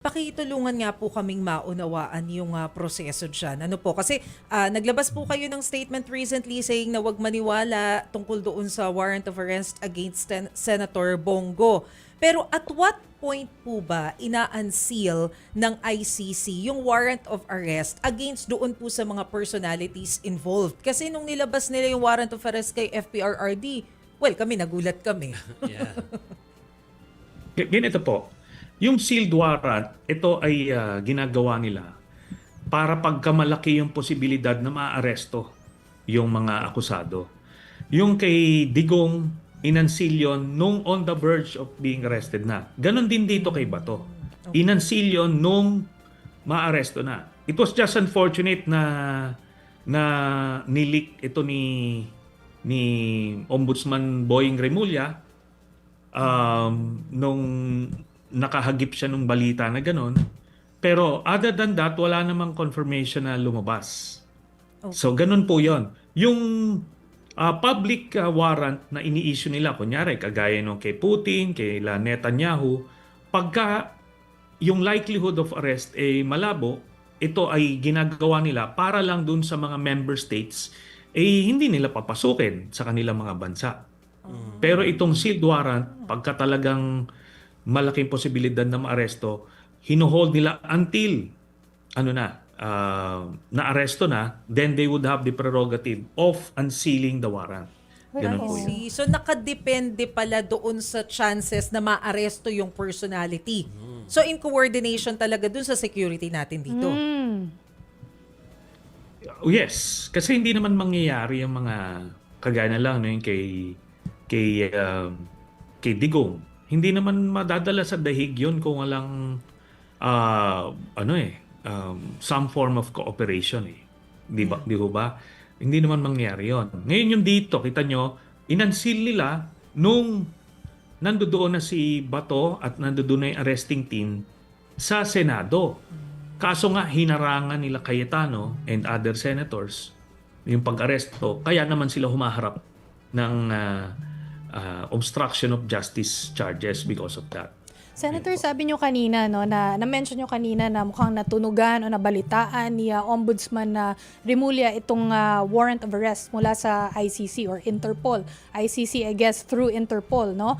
Pakitulungan nga po kaming maunawaan yung proseso diyan. Ano po, kasi naglabas po kayo ng statement recently saying na wag maniwala tungkol doon sa warrant of arrest against Senator Bongo. Pero at what point po ba ina-unseal ng ICC yung warrant of arrest against doon po sa mga personalities involved? Kasi nung nilabas nila yung warrant of arrest kay FPRRD, well, kami nagulat kami. Yeah. Ganito po, yung sealed warrant, ito ay ginagawa nila para pagkamalaki yung posibilidad na maaresto yung mga akusado. Yung kay Digong, inunseal yun nung on the verge of being arrested na. Ganon din dito kay Bato. Inunseal yun nung maaresto na. It was just unfortunate na nilik ito ni Ombudsman Boying Remulla nung nakahagip siya nung balita na gano'n. Pero other than that, wala namang confirmation na lumabas. Okay. So ganun po yon. Yung public warrant na ini-issue nila, kunyari, kagaya nung kay Putin, kay Netanyahu, pagka yung likelihood of arrest ay malabo, ito ay ginagawa nila para lang dun sa mga member states, hindi nila papasukin sa kanilang mga bansa. Pero itong sealed warrant, pagka talagang malaking posibilidad na maaresto, hinuhold nila until na-aresto na, then they would have the prerogative of unsealing the warrant. Ganun po yun. So nakadepende pala doon sa chances na maaresto yung personality. So in coordination talaga doon sa security natin dito. Yes, kasi hindi naman mangyayari yung mga kagaya na lang no, yung kay Digong. Hindi naman madadala sa dahig yun kung walang some form of cooperation Di ba? Di ba? Hindi naman mangyari yon. Ngayon yung dito, kita nyo, inunseal nila nung nandoon na si Bato at nandoon na yung arresting team sa Senado. Kaso nga hinarangan nila Cayetano and other senators yung pag-aresto, kaya naman sila humaharap ng obstruction of justice charges because of that. Senator, sabi nyo kanina, no, na-mention nyo kanina na mukhang natunugan o nabalitaan ni Ombudsman Remulla itong warrant of arrest mula sa ICC or Interpol. ICC, I guess, through Interpol, no?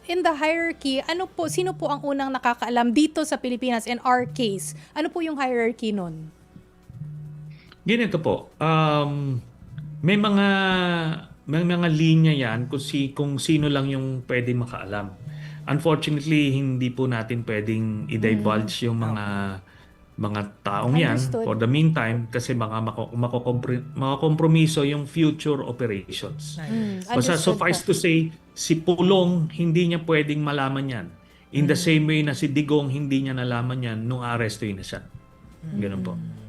In the hierarchy, sino po ang unang nakakaalam dito sa Pilipinas in our case? Ano po yung hierarchy nun? Ganito po, may mga linya yan kung sino lang yung pwede makaalam. Unfortunately, hindi po natin pwedeng i-divulge yung mga taong yan Understood. for the meantime kasi makakompromiso yung future operations. Basta Understood suffice po. to say, si Pulong hindi niya pwedeng malaman yan. In the same way na si Digong hindi niya nalaman yan nung arestuin na siya. Ganun po.